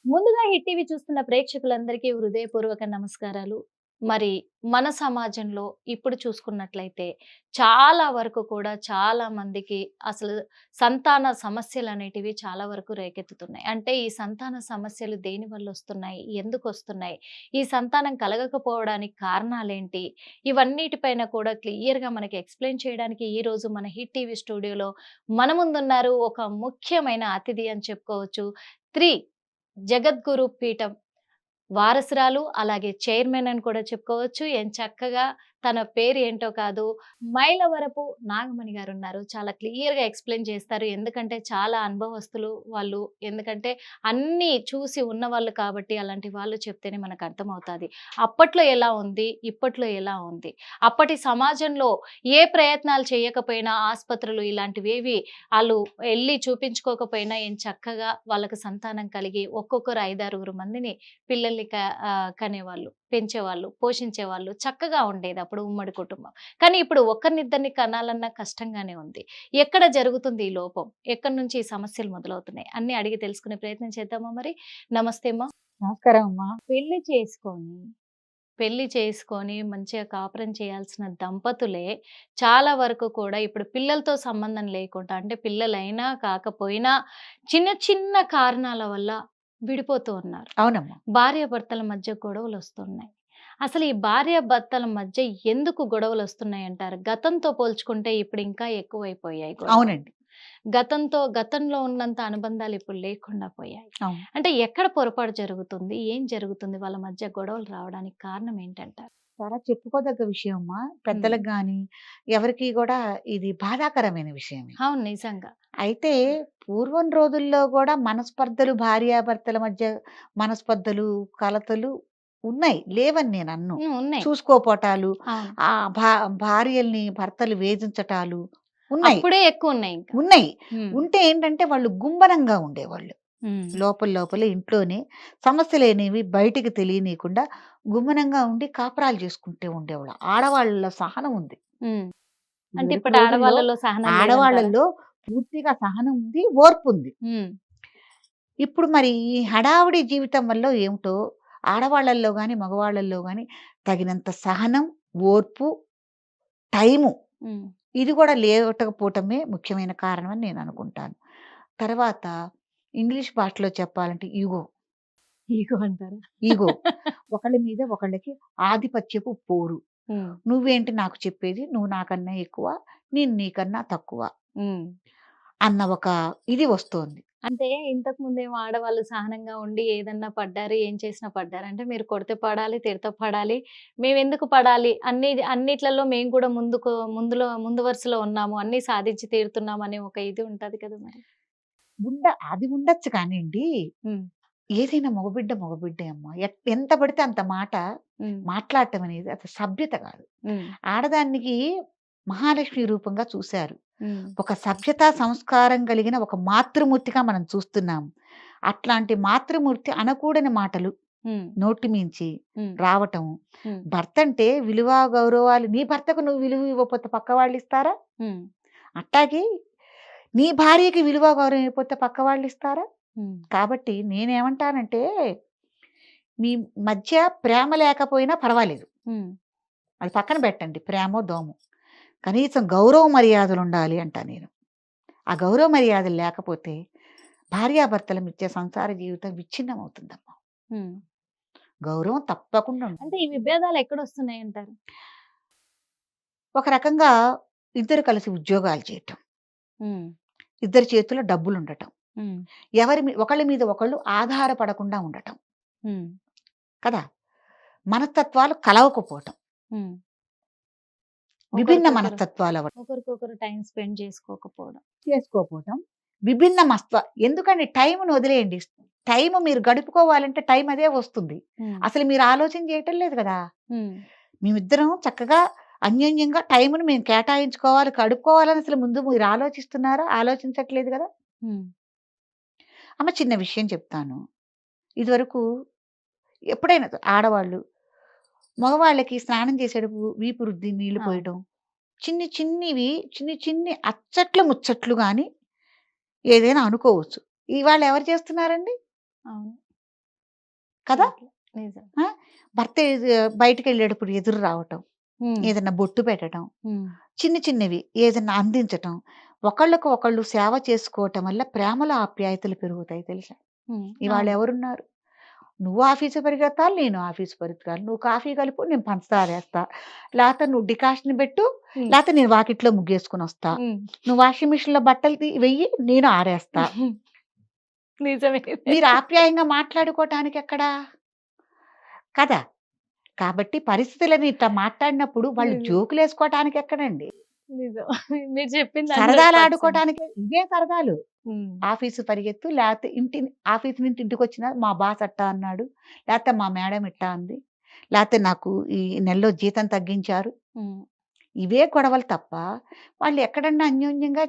ముందుగా hit TV చూస్తున్న ప్రేక్షకులందరికీ హృదయపూర్వక నమస్కారాలు. మరి మన సమాజంలో ఇప్పుడు చూసుకున్నట్లయితే చాలా వరకు కూడా చాలా మందికి అసలు సంతాన సమస్యలనేటివి చాలా వరకు రేకెత్తుతున్నాయి. అంటే ఈ సంతాన సమస్యలు దేనివల్ల వస్తున్నాయి? ఎందుకొస్తున్నాయి? ఈ సంతానం కలగకపోవడానికి కారణాలేంటి? ఇవన్నిటిపైన కూడా క్లియర్‌గా మనకి ఎక్స్‌ప్లెయిన్ చేయడానికి ఈరోజు మన హిట్ టీవీ స్టూడియోలో మన ముందున్నారు ఒక ముఖ్యమైన అతిథి అని చెప్పుకోవచ్చు. 3 జగద్గురు పీఠం వారసురాలు, అలాగే చైర్మన్ అని కూడా చెప్పుకోవచ్చు. ఎంచక్కగా తన పేరు ఏంటో కాదు, మైలవరపు నాగమణి గారున్నారు. చాలా క్లియర్‌గా ఎక్స్‌ప్లెయిన్ చేస్తారు. ఎందుకంటే చాలా అనుభవస్తులు వాళ్ళు. ఎందుకంటే అన్నీ చూసి ఉన్నవాళ్ళు కాబట్టి అలాంటి వాళ్ళు చెప్తేనే మనకు అర్థమవుతాది. అప్పట్లో ఎలా ఉంది? ఇప్పట్లో ఎలా ఉంది? అప్పటి సమాజంలో ఏ ప్రయత్నాలు చేయకపోయినా ఆస్పత్రులు ఇలాంటివేవి ఆళ్ళు ఎళ్లి చూపించుకోకపోయినా ఎంచక్కగా వాళ్ళకి సంతానం కలిగి ఒక్కొక్కరు 5, 6 మందిని పిల్లల్ని కనేవాళ్ళు, పెంచేవాళ్ళు, పోషించేవాళ్ళు. చక్కగా ఉండేది అప్పుడు ఉమ్మడి కుటుంబం. కానీ ఇప్పుడు ఒకరినిద్దరిని కనాలన్నా కష్టంగానే ఉంది. ఎక్కడ జరుగుతుంది ఈ లోపం? ఎక్కడి నుంచి ఈ సమస్యలు మొదలవుతున్నాయి? అన్నీ అడిగి తెలుసుకునే ప్రయత్నం చేద్దామా మరి? నమస్తే అమ్మా. నమస్కారం అమ్మా. పెళ్లి చేసుకొని, పెళ్లి చేసుకొని మంచిగా కాపురం చేయాల్సిన దంపతులే చాలా వరకు కూడా ఇప్పుడు పిల్లలతో సంబంధం లేకుండా అంటే పిల్లలైనా కాకపోయినా చిన్న చిన్న కారణాల వల్ల విడిపోతూ ఉన్నారు. అవునమ్మా. భార్యాభర్తల మధ్య గొడవలొస్తున్నాయి. అసలు ఈ భార్యాభర్తల మధ్య ఎందుకు గొడవలొస్తున్నాయంటారు? గతంతో పోల్చుకుంటే ఇప్పుడు ఇంకా ఎక్కువైపోయాయి గొడవలు. అవునండి. గతంలో ఉన్నంత అనుబంధాలు ఇప్పుడు లేకుండా పోయాయి. అవును. అంటే ఎక్కడ పొరపాటు జరుగుతుంది? ఏం జరుగుతుంది? వాళ్ళ మధ్య గొడవలు రావడానికి కారణం ఏంటంటారు? చాలా చెప్పుకోదగ్గ విషయం అమ్మా. హ్మ్. పెద్దలకు గాని, ఎవరికీ గూడా ఇది బాధాకరమైన విషయమే. అవును. నిజంగా. అయితే పూర్వం రోజుల్లో గూడా మనస్పర్ధలు భార్యాభర్తల మధ్య మనస్పర్ధలు, కలతలు ఉన్నాయి. లేవని నేననను. హ్మ్. ఉన్నాయి. చూసుకోపోటాలు, అవును. ఆహ్, భా భార్యల్ని భర్తలు వేధించటాలు ఉన్నాయి. అప్పుడే ఎక్కువున్నాయింక. ఉన్నాయి. హ్మ్. ఉంటే ఏంటంటే వాళ్ళు గుంభనంగా ఉండేవాళ్ళు. హ్మ్. లోపలే ఇంట్లోనే సమస్యలనేవి బయటికి తెలియనీయకుండా గుమ్మనంగా ఉండి కాపురాలు చేసుకుంటూ ఉండేవాళ్ళు. ఆడవాళ్ళలో సహనం ఉంది. హ్మ్. అంటే ఇదివరకు ఇప్పటి రోజుల్లో ఆడవాళ్ళలో సహనం లేదంటారా? ఆడవాళ్ళల్లో పూర్తిగా సహనం ఉంది, ఓర్పుంది. హ్మ్. ఇప్పుడు మరి ఈ హడావిడి జీవితం వల్లో ఏమిటో ఆడవాళ్ళల్లో గాని, మగవాళ్ళల్లో గాని తగినంత సహనం, ఓర్పు, టైము హ్మ్. ఇది కూడా లేవటకపోవటమే ముఖ్యమైన కారణం అని నేననుకుంటాను. తర్వాత ఇంగ్లీష్ భాషలో చెప్పాలంటే ఇగో. ఈగో అంటారా? ఈగో. ఒకళ్ళ మీద ఒకళ్ళకి ఆధిపత్యపు పోరు. హ్మ్. నువ్వేంటి నాకు చెప్పేది? నువ్వు నాకన్నా ఎక్కువ. నేను నీకన్నా తక్కువ. హ్మ్. అన్న ఒక ఇది వస్తోంది. అంటే ఇంతకుముందేమో ఆడవాళ్ళు సహనంగా ఉండి ఏదన్నా పడ్డారు, ఏం చేసినా పడ్డారు. అంటే మీరు కొడితే పడాలి, తిడితే పడాలి. మేమెందుకు పడాలి? అన్నిట్లలో మేము కూడా ముందు వరుసలో ఉన్నాము. అన్నీ సాధించి తీరుతున్నాం అనే ఒక ఇది ఉంటది కదా మరి. అది ఉండొచ్చు కానియండి. హ్మ్. ఏదైనా మగబిడ్డే అమ్మ. ఎంత పడితే అంత మాట హ్మ్. మాట్లాడటం అనేది అది సభ్యత కాదు. హ్మ్. ఆడదానికి మహాలక్ష్మి రూపంగా చూసారు. హ్మ్. ఒక సభ్యతా సంస్కారం కలిగిన ఒక మాతృమూర్తిగా మనం చూస్తున్నాం. అట్లాంటి మాతృమూర్తి అనకూడని మాటలు హ్మ్. నోటి మించి హ్మ్. రావటం. హ్మ్. భర్త అంటే విలువ, గౌరవాలు నీ భర్తకు నువ్వు విలువ ఇవ్వకపోతే పక్క వాళ్ళిస్తారా? హ్మ్. అట్టాగే నీ భార్యకి విలువ, గౌరవం ఇవ్వకపోతే పక్క వాళ్ళిస్తారా? హ్మ్. కాబట్టి నేనేమంటానంటే, మీ మధ్య ప్రేమ లేకపోయినా పర్వాలేదు. హ్మ్. అది పక్కన పెట్టండి. ప్రేమో, దోమో. కనీసం గౌరవ మర్యాదలుండాలి అంటా నేను. ఆ గౌరవ మర్యాదలు లేకపోతే భార్యాభర్తల మధ్య సంసార జీవితం విచ్ఛిన్నమవుతుందమ్మా. హ్మ్. గౌరవం తప్పకుండా అంటే ఉండాలి. ఈ విభేదాలు ఎక్కడొస్తున్నాయంటారు? ఒక రకంగా ఇద్దరు కలిసి ఉద్యోగాలు చేయటం. హ్మ్. ఇద్దరి చేతుల్లో డబ్బులుండటం. హ్మ్. ఒకళ్ళ మీద ఒకళ్ళు ఆధారపడకుండా ఉండటం. హ్మ్. కదా! మనస్తత్వాలు కలవకపోవటం. హ్మ్. విభిన్న ఒకరికొకరు మనస్తత్వాలవ్వటం. ఒకరికొకరు టైమ్ స్పెండ్ చేసుకోకపోవడం. చేసుకోకపోవటం. విభిన్న ఎందుకండి టైముని వదిలేయండి. టైము మీరు గడుపుకోవాలంటే టైం అదే వస్తుంది. హ్మ్. అసలు మీరు ఆలోచన చేయటం లేదు గదా! హ్మ్. మేమిద్దరం చక్కగా అన్యోన్యంగా టైముని మేము కేటాయించుకోవాలి, గడుపుకోవాలని అసలు ముందు మీరు ఆలోచిస్తున్నారా? ఆలోచించట్లేదు గదా! హ్మ్. అమ్మ చిన్న విషయం చెప్తాను. ఇదివరకు ఎప్పుడైనా ఆడవాళ్ళు మగవాళ్ళకి స్నానం చేసేటప్పుడు వీపు రుద్ది నీళ్లు అవును. పోయటం. చిన్ని చిన్ని అచ్చట్లు, ముచ్చట్లు గాని ఏదైనా అనుకోవచ్చు. ఇవాళ ఎవరు చేస్తున్నారండి? అవును. కదా. నిజం. ఆ, భర్త బయటికి వెళ్ళేటప్పుడు ఎదురు రావటం, ఉమ్, ఏదన్నా బొట్టు పెట్టడం, ఉమ్, చిన్న చిన్నవి ఏదన్నా అందించటం, ఒకళ్ళకు ఒకళ్ళు సేవ చేసుకోవటం వల్ల ప్రేమల ఆప్యాయతలు పెరుగుతాయి తెలుసా. ఇవాళ అవును. ఎవరున్నారు? నువ్వు ఆఫీసు పరిగెత్తాలి, నేను ఆఫీసు పరిగెత్తాలి. నువ్వు కాఫీ కలుపు, నేను పంచదార వేస్తా. లేకపోతే నువ్వు డికాషన్ పెట్టు, ఉమ్, లేకపోతే నేను వాకిట్లో ముగ్గేసుకుని వస్తా. ఉమ్. నువ్వు వాషింగ్ మిషన్లో బట్టలు వెయ్యి, నేను ఆరేస్తా. నిజమే. మీరు ఆప్యాయంగా మాట్లాడుకోవటానికి ఎక్కడా? కదా. కాబట్టి పరిస్థితులని ఇట్లా మాట్లాడినప్పుడు వాళ్ళు నిజం. జోకులు వేసుకోవటానికి ఎక్కడండి? నిజం. మీరు చెప్పింది సరదాలు 100%. ఆడుకోవటానికి ఇవే సరదాలు. ఉమ్, ఆఫీసు పరిగెత్తు, లేకపోతే ఆఫీసు నుంచి ఇంటికి వచ్చిన మా బాస్ అట్టా అన్నాడు, లేకపోతే మా మేడం ఇట్టా అంది, లేకపోతే నాకు ఈ నెలలో జీతం తగ్గించారు. ఉమ్. ఇవే గొడవలు తప్ప వాళ్ళు ఎక్కడన్నా అన్యోన్యంగా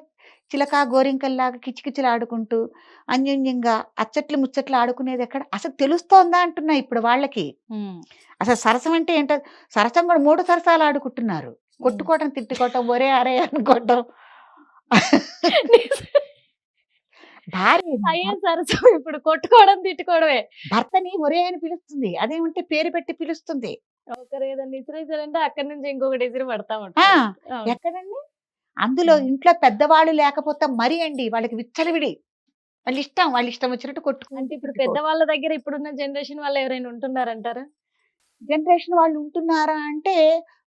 చిలకా గోరింకల్లాగా కిచకిచలు ఆడుకుంటూ అన్యోన్యంగా అచ్చట్లు ముచ్చట్లు ఆడుకునేది ఎక్కడ? అసలు తెలుస్తోందా అంటున్నా ఇప్పుడు వాళ్ళకి. ఉమ్. అసలు సరసం అంటే ఏంటో, సరసం కూడా 3 సరసాలు ఆడుకుంటున్నారు. ఉమ్. కొట్టుకోవటం, తిట్టుకోవటం, ఒరే అరే అనుకోవటం. నిజం. భార్య అయ్యే సరసం ఇప్పుడు కొట్టుకోవడం తిట్టుకోవడమే. భర్తని ఒరే అని పిలుస్తుంది, అదేమంటే పేరు పెట్టి పిలుస్తుంది. ఒకరు ఏదైనా ఇసిరేసారంటే అక్కడి నుంచి ఇంకొకటి ఇసిరి పడతా ఆ, ఉంటారు. అవును. ఎక్కడండి? అందులో ఉమ్. ఇంట్లో పెద్దవాళ్ళు లేకపోతే మరీ అండి వాళ్ళకి విచ్చలవిడి. వాళ్ళ ఇష్టం వచ్చినట్టు అంటే ఇప్పుడు కొట్టుకుంటూ పెద్దవాళ్ళ దగ్గర ఇప్పుడున్న జనరేషన్ వాళ్ళు ఎవరైనా ఉంటున్నారంటారా? జనరేషన్ వాళ్ళు ఉంటున్నారా అంటే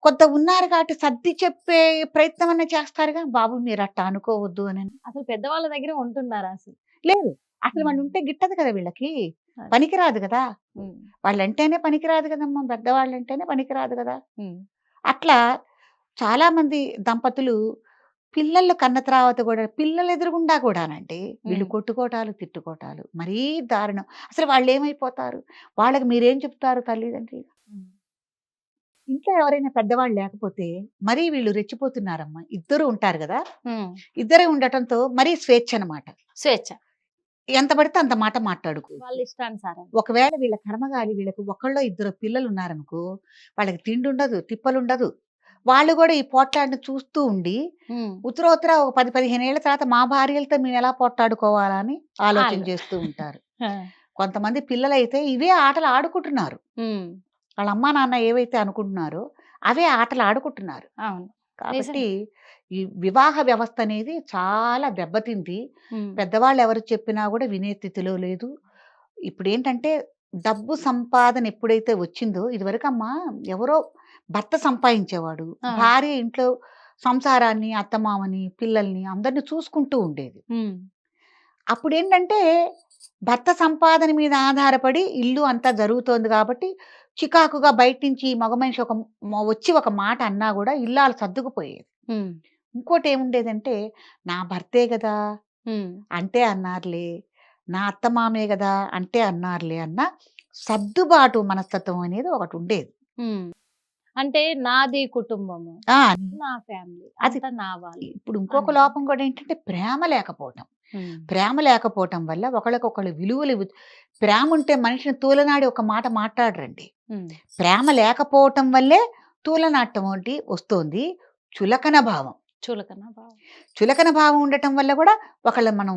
కొంత ఉన్నారు కాబట్టి సర్ది చెప్పే ప్రయత్నం అనే చేస్తారుగా, బాబు మీరు అట్ట అనుకోవద్దు అని. అసలు పెద్దవాళ్ళ దగ్గర ఉంటున్నారా అసలు? లేదు, అసలు వాళ్ళు ఉంటే గిట్టదు కదా వీళ్ళకి, పనికిరాదు కదా. ఉమ్. వాళ్ళంటేనే పనికిరాదు కదమ్మా, పెద్దవాళ్ళంటేనే పనికిరాదు కదా. ఉమ్. అట్లా చాలా మంది దంపతులు పిల్లలు కన్న తర్వాత కూడా పిల్లలు ఎదురుగుండా కూడానండి వీళ్ళు ఉమ్. కొట్టుకోటాలు, తిట్టుకోటాలు మరీ దారుణం. అసలు వాళ్ళు ఏమైపోతారు? వాళ్ళకి మీరేం చెప్తారు తల్లిదండ్రి? ఉమ్. ఇంట్లో ఎవరైనా పెద్దవాళ్ళు లేకపోతే మరీ వీళ్ళు రెచ్చిపోతున్నారమ్మా. ఇద్దరు ఉంటారు కదా, ఉమ్. ఇద్దరే ఉండటంతో మరీ స్వేచ్ఛ అనమాట. స్వేచ్ఛ. ఎంత పడితే అంత మాట మాట్లాడుకో. వాళ్ళ ఇష్టానుసారం. ఒకవేళ వీళ్ళ కర్మగాలి వీళ్ళకి ఒకళ్ళో ఇద్దరు పిల్లలు ఉన్నారనుకో, వాళ్ళకి తిండి ఉండదు, తిప్పలుండదు. వాళ్ళు కూడా ఈ పోట్లాడిని చూస్తూ ఉండి ఉమ్. ఉత్తర ఒక 10-15 ఏళ్ల తర్వాత మా భార్యలతో మేము ఎలా పోట్లాడుకోవాలా అని ఆలోచన ఆలో- చేస్తూ ఉంటారు. ఆ. కొంతమంది పిల్లలైతే ఇవే ఆటలు ఆడుకుంటున్నారు. ఉమ్. వాళ్ళ అమ్మా నాన్న ఏవైతే అనుకుంటున్నారో అవే ఆటలు ఆడుకుంటున్నారు. అవును. కాబట్టి ఈ వివాహ వ్యవస్థ అనేది చాలా దెబ్బతింది. ఉమ్. పెద్దవాళ్ళు ఎవరు చెప్పినా కూడా వినే స్థితిలో లేదు. ఇప్పుడు ఏంటంటే డబ్బు సంపాదన ఎప్పుడైతే వచ్చిందో, ఇదివరకమ్మా ఎవరో భర్త సంపాదించేవాడు, ఆ. భార్య ఇంట్లో సంసారాన్ని, అత్తమామని, పిల్లల్ని అందరిని చూసుకుంటూ ఉండేది. ఉమ్. అప్పుడు ఏంటంటే భర్త సంపాదన మీద ఆధారపడి ఇల్లు అంతా జరుగుతోంది కాబట్టి చికాకుగా బయట నుంచి మగ మనిషి వచ్చి ఒక మాట అన్నా కూడా ఇల్లాలు సర్దుకుపోయేది. ఉమ్. ఇంకోటి ఏముండేదంటే, నా భర్తే కదా ఉమ్. అంటే అన్నారులే, నా అత్తమామే కదా అంటే అన్నారులే అన్న సర్దుబాటు మనస్తత్వం అనేది ఒకటి ఉండేది. ఉమ్. అంటే నాది కుటుంబము, ఆ, నా ఫ్యామిలీ, అది అంతా నా వాళ్ళు. ఇప్పుడు ఇంకొక అన్నమాట. లోపం కూడా ఏంటంటే ప్రేమ లేకపోవటం. ఉమ్. ప్రేమ లేకపోవటం వల్ల ఒకళ్ళకొకళ్ళు విలువలు ప్రేమ ఉంటే మనిషిని తూలనాడి ఒక మాట మాట్లాడరండి. ఉమ్. ప్రేమ లేకపోవటం వల్లే తూలనాటం ఒకటి వస్తోంది. చులకన భావం. చులకన భావం. చులకన భావం ఉండటం వల్ల కూడా ఒకళ్ళ మనం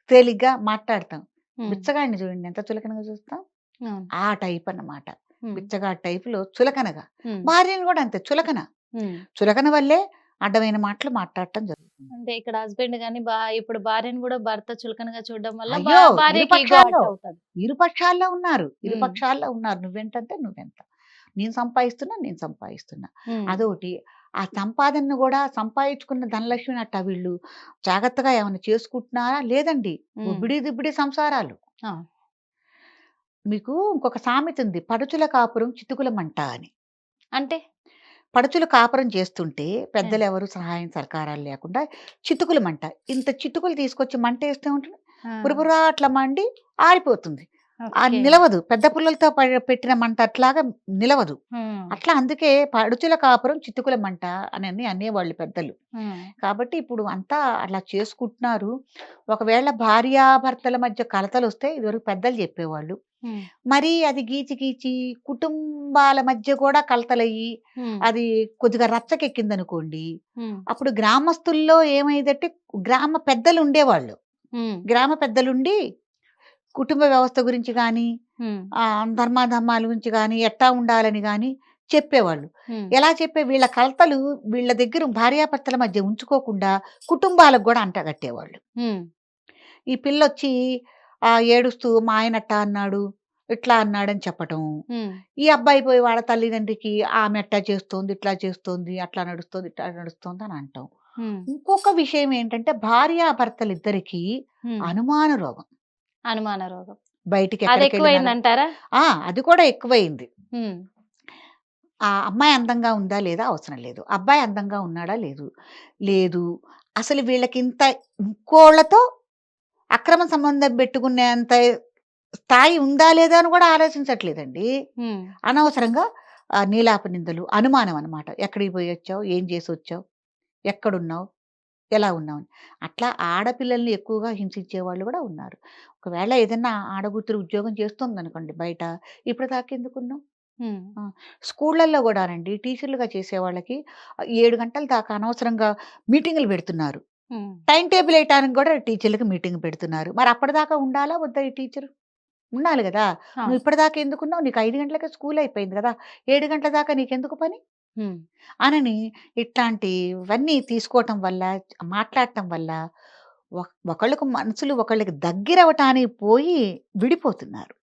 తేలిగ్గా మాట్లాడతాం. ఉమ్. బిచ్చగాడిని చూడండి ఎంత చులకనగా చూస్తాం. అవును. ఆ టైప్ అన్నమాట. ఉమ్. బిచ్చగాడి టైపులో చులకనగా. ఉమ్. భార్యను కూడా అంతే చులకన. ఉమ్. చులకన వల్లే అడ్డమైన మాటలు మాట్లాడటం జరుగుతుంది. అంటే ఇక్కడ హస్బెండ్ గాని ఇప్పుడు భార్యను కూడా భర్త చులకనగా చూడడం వల్ల అయ్యో, భార్యకి ఈగో ఇరుపక్షాల్లో అవుతుంది. ఇరుపక్షాల్లో ఉన్నారు. ఉమ్. ఇరుపక్షాల్లో ఉన్నారు. నువ్వెంతంటే నువ్వెంత, నేను సంపాదిస్తున్నా. ఉమ్. అదొకటి. ఆ సంపాదనను కూడా సంపాదించుకున్న ధనలక్ష్మిని అట్ట వీళ్ళు జాగ్రత్తగా ఏమైనా చేసుకుంటున్నారా? లేదండి. ఉమ్. ఉబ్బిడి దిబ్బిడి సంసారాలు. ఆ. మీకు ఇంకొక సామెత ఉంది, పడుచుల కాపురం చితుకుల మంట అని. అంటే పడుచులు కాపురం చేస్తుంటే పెద్దలు ఎవరు సహాయం సహకారాలు లేకుండా చితుకుల మంట, ఇంత చితుకులు తీసుకొచ్చి మంట వేస్తూ ఉంటుంది. ఆ. పురపురా అట్లా మండి ఆరిపోతుంది. ఆ ఓకే. నిలవదు. పెద్ద పుల్లలతో పెట్టిన మంట అట్లాగా నిలవదు. ఉమ్. అట్లా అందుకే పడుచుల కాపురం చితుకుల మంట అని అనేవాళ్ళు పెద్దలు. ఉమ్. కాబట్టి ఇప్పుడు అంతా అలా చేసుకుంటున్నారు. ఒకవేళ భార్యాభర్తల మధ్య కలతలు వస్తే ఇదివరకు పెద్దలు చెప్పేవాళ్ళు. ఉమ్. మరి అది గీచి గీచి కుటుంబాల మధ్య కూడా కలతలయ్యి ఉమ్. అది కొద్దిగా రచ్చకెక్కిందనుకోండి, ఉమ్. అప్పుడు గ్రామస్తుల్లో ఏమైందంటే గ్రామ పెద్దలు ఉండేవాళ్ళు. ఉమ్. గ్రామ పెద్దలుండి కుటుంబ వ్యవస్థ గురించి గానీ, హ్మ్. ధర్మాధర్మాల గురించి గానీ, ఎట్టా ఉండాలని గానీ చెప్పేవాళ్ళు. హ్మ్. ఎలా వీళ్ళ కలతలు వీళ్ళ దగ్గర భార్యాభర్తల మధ్య ఉంచుకోకుండా కుటుంబాలకు గూడా అంటగట్టేవాళ్ళు. హ్మ్. ఈ పిల్లొచ్చి ఏడుస్తూ మా ఆయన అట్టా అన్నాడు, ఇట్లా అన్నాడని చెప్పటం. హ్మ్. ఈ అబ్బాయి పోయి వాళ్ళ తల్లిదండ్రికి ఆమె అట్టా చేస్తోంది, ఇట్లా చేస్తోంది, అట్లా నడుస్తోంది, ఇట్లా నడుస్తోంది అని అంటాం. హ్మ్. ఇంకొక విషయం ఏంటంటే భార్యాభర్తలిద్దరికీ హ్మ్. అనుమాన రోగం. అనుమాన రోగం. బయటికెక్కడికెళ్ళినా అదెక్కువైందంటారా? అది కూడా ఎక్కువయింది. హ్మ్. ఆ అమ్మాయి అందంగా ఉందా లేదా అవసరం లేదు. అబ్బాయి అందంగా ఉన్నాడా లేదు. లేదు. అసలు వీళ్ళకింత ఇంకోళ్ళతో అక్రమ సంబంధం పెట్టుకునేంత స్థాయి ఉందా లేదా అని కూడా ఆలోచించట్లేదండి. హ్మ్. అనవసరంగా నీలాప నిందలు, అనుమానం అనమాట. ఎక్కడికి పోయొచ్చావు? ఏం చేసొచ్చావు? ఎక్కడున్నావు? ఎలా ఉన్నావు? అని. అట్లా ఆడపిల్లల్ని ఎక్కువగా హింసించేవాళ్ళు గూడా ఉన్నారు. ఒకవేళ ఏదన్నా ఆడగుతురు ఉద్యోగం చేస్తోందనుకోండి బయట, ఇప్పటిదాకా ఎందుకున్నావు? హ్మ్. ఆ! స్కూళ్ళల్లో గూడానండి టీచర్లుగా చేసేవాళ్ళకి 7 గంటల దాకా అనవసరంగా మీటింగులు పెడుతున్నారు. హ్మ్. టైమ్ టేబుల్ ఏయటానికి గూడా టీచర్‌లకి మీటింగ్ పెడుతున్నారు. మరి అప్పటిదాకా ఉండాలా? వద్దా ఈ టీచరు? ఉండాలి గదా! నువ్వు అవును. ఇప్పటిదాకా ఎందుకున్నావు? నీకు 5 గంటలకే స్కూల్ అయిపోయింది గదా! 7 గంటల దాకా నీకెందుకు పని? హ్మ్. అనని ఇట్లాంటివన్నీ తీసుకోవటం వల్ల, మాట్లాడటం వల్ల ఒకళ్ళకి మనసులు ఒకళ్ళకి దగ్గరవ్వటానికి పోయి విడిపోతున్నారు.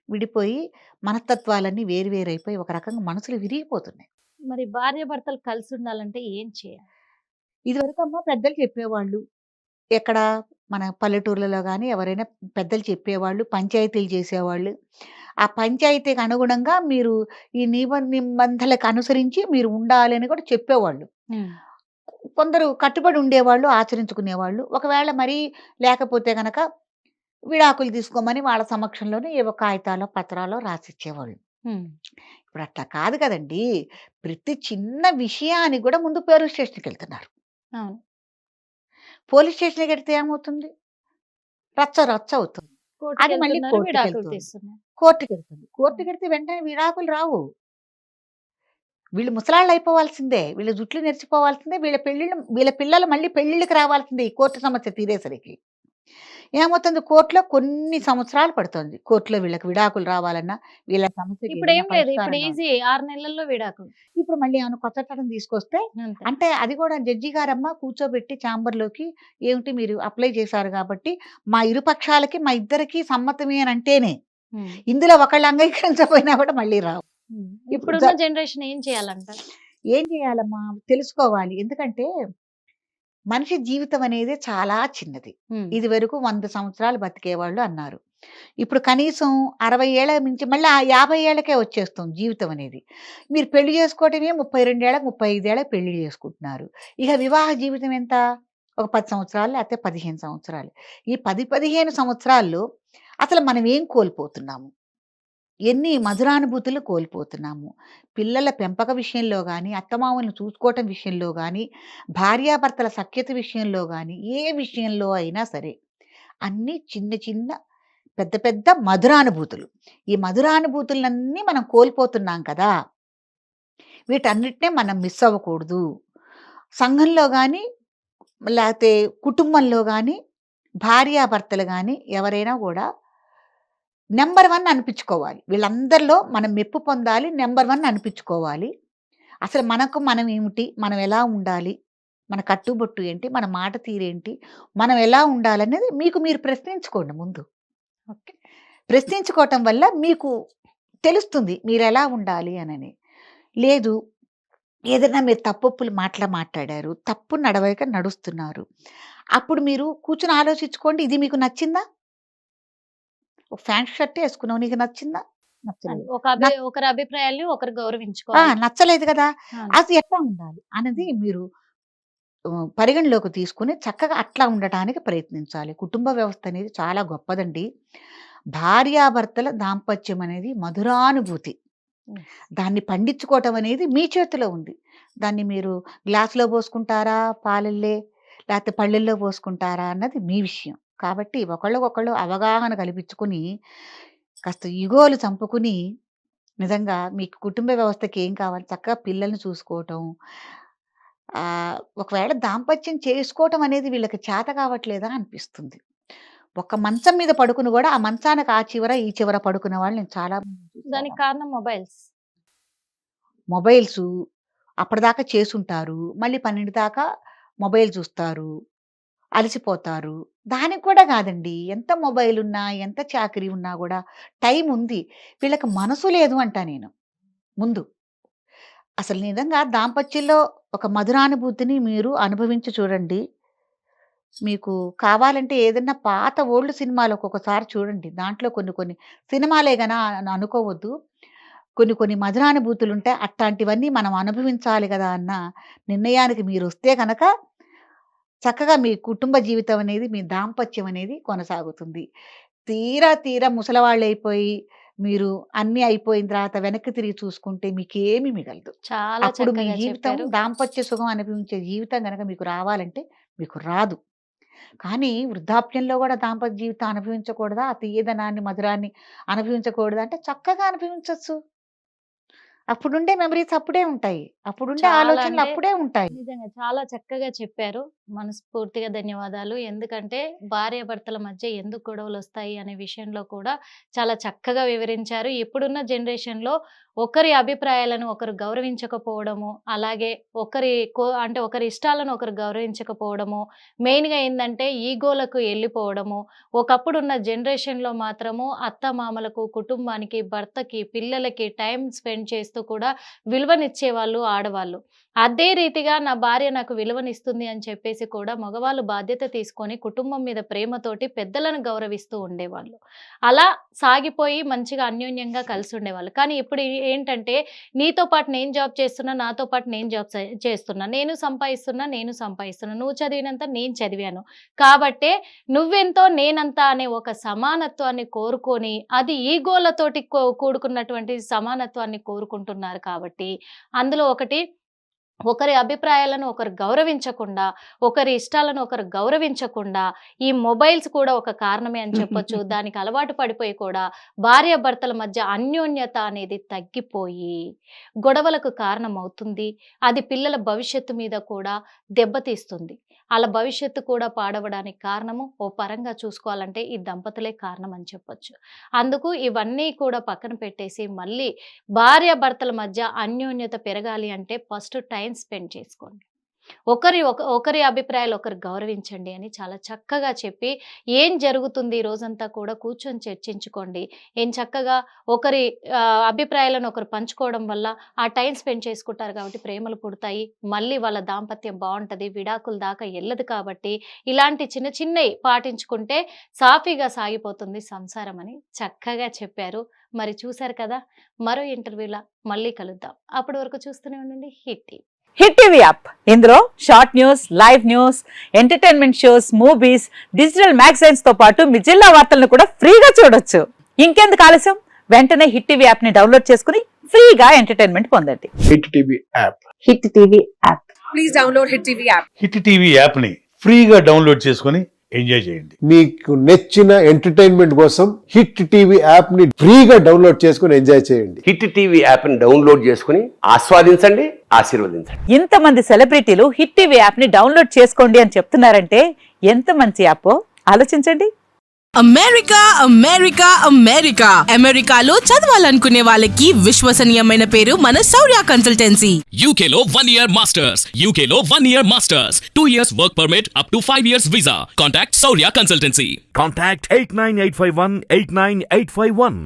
విడిపోయి మనస్తత్వాలన్నీ వేరు వేరైపోయి ఒక రకంగా మనసులు విరిగిపోతున్నాయి. మరి భార్యాభర్తలు కలిసుండాలంటే ఏం చేయాలి? ఇదివరకమ్మా పెద్దలు చెప్పేవాళ్ళు. ఎక్కడ మన పల్లెటూర్లలో గాని ఎవరైనా పెద్దలు చెప్పేవాళ్ళు, పంచాయతీలు చేసేవాళ్ళు. ఆ పంచాయతీకి అనుగుణంగా మీరు ఈ నిబంధనలకు అనుసరించి మీరు ఉండాలి అని కూడా చెప్పేవాళ్ళు. హ్మ్. కొందరు కట్టుబడి ఉండేవాళ్ళు, ఆచరించుకునేవాళ్ళు. ఒకవేళ మరీ లేకపోతే గనక విడాకులు తీసుకోమని వాళ్ళ సమక్షంలోనే ఏవో కాగితాలో, పత్రాలో రాసిచ్చేవాళ్ళు. హ్మ్. ఇప్పుడు అట్లా కాదు కదండీ! ప్రతి చిన్న విషయానికి గూడా ముందు పోలీస్ స్టేషన్‌కెళ్తున్నారు. అవును. పోలీస్ స్టేషన్‌కెళ్తే ఏమవుతుంది? రచ్చ రచ్చ అవుతుంది. అది మళ్ళీ కోర్ట్‌కెళ్తున్నారు, విడాకులు కోర్ట్‌కెళ్తుంది. తీస్తున్నారు. కోర్ట్‌కెళ్తుంది. హ్మ్. కోర్ట్‌కెళ్తే వెంటనే విడాకులు రావు. వీళ్ళు ముసలాళ్ళయిపోవాల్సిందే. వీళ్ళ జుట్లు నెరిసిపోవాల్సిందే. వీళ్ళ పిల్లలు మళ్ళీ పెళ్ళిళ్ళకి రావాల్సిందే ఈ కోర్టు సమస్య తీరేసరికి. ఏమవుతుంది కోర్ట్‌లో కొన్ని సంవత్సరాలు పడుతుంది. కోర్ట్‌లో వీళ్ళకి విడాకులు రావాలన్నా, వీళ్ళ సమస్యకి ఏదైనా ఇప్పుడేం లేదు. ఇప్పుడు పరిష్కారం కావాలి. ఈజీ 6 నెలల్లో విడాకులు. ఇప్పుడు మళ్ళీ ఏమైనా కొత్త చట్టం తీసుకొస్తే అంతే. అంటే అది కూడా జడ్జి గారమ్మ కూర్చోబెట్టి ఛాంబర్‌లోకి ఏమిటి మీరు అప్లై చేశారు కాబట్టి, మా ఇరు పక్షాలకి మా ఇద్దరికీ సమ్మతమే అని అంటేనే. హ్మ్. ఇందులో ఒకళ్ళు అంగీకరించకపోయినా కూడా మళ్ళీ రావు. హ్మ్. ఇప్పుడు ఇప్పుడున్న జనరేషన్ ఏం చేయాలంటారు? ఏం చేయాలమ్మా? తెలుసుకోవాలి. ఎందుకంటే మనిషి జీవితం అనేది చాలా చిన్నది. హ్మ్. ఇదివరకు 100 సంవత్సరాలు బతికేవాళ్ళు అన్నారు. ఇప్పుడు కనీసం 60 ఏళ్ళ మించి మళ్ళీ ఆ 50 ఏళ్ళకే వచ్చేస్తుంది జీవితం అనేది. మీరు పెళ్లి చేసుకోవటమే 32 ఏళ్ళకి, 35 ఏళ్ళకి పెళ్లి చేసుకుంటున్నారు. ఇక వివాహ జీవితం ఎంత? ఒక 10 సంవత్సరాలు లేకపోతే 15 సంవత్సరాలు. ఈ 10, 15 సంవత్సరాల్లో అసలు మనం ఏం కోల్పోతున్నాము? ఎన్ని మధురానుభూతులు కోల్పోతున్నాము. పిల్లల పెంపక విషయంలో గానీ, అత్తమామలను చూసుకోవటం విషయంలో గానీ, భార్యాభర్తల సఖ్యత విషయంలో గానీ, ఏ విషయంలో అయినా సరే, అన్నీ చిన్న చిన్న, పెద్ద పెద్ద మధురానుభూతులు. ఈ మధురానుభూతులన్నీ మనం కోల్పోతున్నాం కదా! వీటన్నిటిని మనం మిస్ అవ్వకూడదు. సంఘంలో గానీ, లేతే కుటుంబంలో గానీ, భార్యాభర్తలు గానీ ఎవరైనా గూడా నంబర్ 1 అనిపించుకోవాలి. వీళ్ళందరిలో మనం మెప్పు పొందాలి. నంబర్ 1 అనిపించుకోవాలి. అసలు మనకు మనం ఏమిటి? మనం ఎలా ఉండాలి? మన కట్టుబొట్టు ఏంటి? మన మాట తీరేంటి? మనం ఎలా ఉండాలనేది మీకు మీరు ప్రశ్నించుకోండి ముందు. ఓకే. ప్రశ్నించుకోవటం వల్ల మీకు తెలుస్తుంది మీరెలా ఉండాలి అనని. లేదు ఏదైనా మీరు తప్పొప్పులు మాట్లాడారు. తప్పు నడవడిక నడుస్తున్నారు. అప్పుడు మీరు కూర్చొని ఆలోచించుకోండి. ఇది మీకు నచ్చిందా? ఒక ప్యాంట్ షర్ట్ ఏసుకున్నావు. నీకు నచ్చిందా? అది నచ్చలేదు. ఒకరి అభిప్రాయాల్ని ఒకరు గౌరవించుకోవాలి. నచ్చలేదు గదా! అవును. అది ఎట్లా ఉండాలి అనేది మీరు పరిగణలోకి తీసుకొని చక్కగా అట్లా ఉండటానికి ప్రయత్నించాలి. కుటుంబ వ్యవస్థ అనేది చాలా గొప్పదండి. భార్యాభర్తల దాంపత్యం అనేది మధురానుభూతి. హ్మ్. దాన్ని పండించుకోవటం అనేది మీ చేతిలో ఉంది. దాన్ని మీరు గ్లాస్‌లో పోసుకుంటారా? పాలల్లే లేతే పళ్ళెల్లో పోసుకుంటారా? అన్నది మీ విషయం. కాబట్టి ఒకళ్ళకొకళ్ళు అవగాహన కల్పించుకొని, కాస్త ఇగోలు చంపుకుని, నిజంగా మీకు కుటుంబ వ్యవస్థకి ఏం కావాలి? చక్కగా పిల్లల్ని చూసుకోవటం. ఒకవేళ దాంపత్యం చేసుకోవటం అనేది వీళ్ళకి చేత కావట్లేదా అనిపిస్తుంది. ఒక మంచం మీద పడుకుని కూడా ఆ మంచానికి ఆ చివర ఈ చివర పడుకునే వాళ్ళు నేను చాలా మందిని చూశాను. దానికి కారణం మొబైల్స్. మొబైల్స్ అప్పటిదాకా చేసుంటారు. మళ్ళీ 12 దాకా మొబైల్ చూస్తారు. అలసిపోతారు. దానికి కూడా కాదండి. ఎంత మొబైల్ ఉన్నా, ఎంత చాకిరీ ఉన్నా కూడా టైం ఉంది. వీళ్ళకి మనసు లేదు అంటా నేను ముందు. అసలు నిజంగా దాంపత్యంలో ఒక మధురానుభూతిని మీరు అనుభవించి చూడండి. మీకు కావాలంటే ఏదన్నా పాత ఓల్డ్ సినిమాలు ఒక్కొక్కసారి చూడండి. దాంట్లో కొన్ని కొన్ని సినిమాలే అని అనుకోవద్దు. కొన్ని కొన్ని మధురానుభూతులుంటాయి. అట్టాంటివన్నీ మనం అనుభవించాలి గదా అన్న నిర్ణయానికి మీరొస్తే గనక చక్కగా మీ కుటుంబ జీవితం అనేది, మీ దాంపత్యం అనేది కొనసాగుతుంది. తీరా ముసలవాళ్ళైపోయి, మీరు అన్నీ అయిపోయిన తర్వాత వెనక్కి తిరిగి చూసుకుంటే మీకేమీ మిగలదు. చాలా అప్పుడు మీ చక్కగా జీవితం చెప్పారు. దాంపత్య సుఖం అనుభవించే జీవితం గనక మీకు రావాలంటే మీకు రాదు. కానీ వృద్ధాప్యంలో గూడా దాంపత్య జీవితం అనుభవించకూడదా? ఆ తియ్యదనాన్ని, మధురాన్ని అనుభవించకూడదా? అంటే చక్కగా అనుభవించొచ్చు. అప్పుడుండే మెమరీస్ అప్పుడే ఉంటాయి. అప్పుడుండే చాలా ఆలోచనలు అంటే అప్పుడే ఉంటాయి. నిజంగా చాలా చక్కగా చెప్పారు. మనస్ఫూర్తిగా ధన్యవాదాలు. ఎందుకంటే భార్యాభర్తల మధ్య ఎందుకు గొడవలొస్తాయి అనే విషయంలో కూడా చాలా చక్కగా వివరించారు. ఇప్పుడున్న జనరేషన్‌లో ఒకరి అభిప్రాయాలను ఒకరు గౌరవించకపోవడము, అలాగే అంటే ఒకరి ఇష్టాలను ఒకరు గౌరవించకపోవడము, మెయిన్‌గా ఏందంటే ఈగోలకు ఎళ్ళిపోవడము. ఒకప్పుడున్న జనరేషన్‌లో మాత్రము అత్తమామలకు, కుటుంబానికి, భర్తకి, పిల్లలకి టైం స్పెండ్ చేస్తూ కూడా విలువనిచ్చేవాళ్ళు ఆడవాళ్ళు. అదే రీతిగా నా భార్య నాకు విలువనిస్తుంది అని చెప్పేసి కూడా మగవాళ్ళు బాధ్యత తీసుకొని కుటుంబం మీద ప్రేమతోటి పెద్దలను గౌరవిస్తూ ఉండేవాళ్ళు. అలా సాగిపోయి మంచిగా అన్యోన్యంగా కలిసి ఉండేవాళ్ళు. కానీ ఇప్పుడు ఏంటంటే నీతో పాటు నేను జాబ్ చేస్తున్నా, నాతో పాటు నేను జాబ్ చేస్తున్నా, నేను సంపాదిస్తున్నా, నువ్వు చదివినంత నేను చదివాను. కాబట్టే నువ్వెంతో నేనంత అనే ఒక సమానత్వాన్ని కోరుకొని, అది ఈగోలతోటి కూడుకున్నటువంటి సమానత్వాన్ని కోరుకుంటున్నారు కాబట్టి అందులో ఒకరి అభిప్రాయాలను ఒకరు గౌరవించకుండా, ఒకరి ఇష్టాలను ఒకరు గౌరవించకుండా, ఈ మొబైల్స్ కూడా ఒక కారణమే అని చెప్పొచ్చు. దానికి అలవాటు పడిపోయి కూడా భార్యాభర్తల మధ్య అన్యోన్యత అనేది తగ్గిపోయి గొడవలకు కారణమవుతుంది. అది పిల్లల భవిష్యత్తు మీద కూడా దెబ్బతీస్తుంది. అలా భవిష్యత్తు కూడా పాడవడానికి కారణము ఓ పరంగా చూసుకోవాలంటే ఈ దంపతులే కారణం అని చెప్పొచ్చు. అందుకు ఇవన్నీ కూడా పక్కన పెట్టేసి మళ్ళీ భార్యాభర్తల మధ్య అన్యోన్యత పెరగాలి అంటే ఫస్ట్ టైం స్పెండ్ చేసుకోండి. ఒకరి అభిప్రాయాలు ఒకరు గౌరవించండి అని చాలా చక్కగా చెప్పి, ఏం జరుగుతుంది ఈ రోజంతా కూడా కూర్చొని చర్చించుకోండి. ఏం చక్కగా ఒకరి అభిప్రాయాలను ఒకరు పంచుకోవడం వల్ల ఆ టైం స్పెండ్ చేసుకుంటారు కాబట్టి ప్రేమలు పుడతాయి. మళ్ళీ వాళ్ళ దాంపత్యం బావుంటది. విడాకుల దాకా ఎళ్ళదు కాబట్టి ఇలాంటి చిన్న చిన్నవి పాటించుకుంటే సాఫీగా సాగిపోతుంది సంసారం అని చక్కగా చెప్పారు. మరి చూశారు కదా, మరో ఇంటర్వ్యూలా మళ్ళీ కలుద్దాం. అప్పటి వరకు చూస్తూనే ఉండండి hit TV. Hit TV app ఇందులో short news, live news, entertainment shows, movies, digital magazines తో పాటు మీ జిల్లా వార్తలను కూడా ఫ్రీగా చూడొచ్చు. ఇంకెందుకు ఆలస్యం, వెంటనే హిట్ టీవీ యాప్ ని డౌన్లోడ్ చేసుకుని ఫ్రీగా ఎంటర్టైన్మెంట్ పొందండి. Hit TV app. Hit TV app. Please download hit TV app. Hit TV యాప్ని ఫ్రీగా డౌన్లోడ్ చేసుకొని ఎంజాయ్ చేయండి. మీకు నచ్చిన ఎంటర్టైన్మెంట్ కోసం హిట్ టీవీ యాప్ ని ఫ్రీగా డౌన్లోడ్ చేసుకొని ఎంజాయ్ చేయండి. హిట్ టీవీ యాప్ ని డౌన్లోడ్ చేసుకుని ఆస్వాదించండి, ఆశీర్వదించండి. ఇంతమంది సెలబ్రిటీలు హిట్ టీవీ యాప్ ని డౌన్లోడ్ చేసుకోండి అని చెప్తున్నారంటే ఎంత మంచి యాప్ ఆలోచించండి. అమెరికా అమెరికాలో చదవాలనుకునే వాళ్ళకి విశ్వసనీయమైన పేరు మన శౌర్య కన్సల్టెన్సీ. UK లో 1 year masters. UK లో 1 year masters. 2 years work permit up to 5 years visa. Contact Saurya Consultancy. Contact 89851 89851.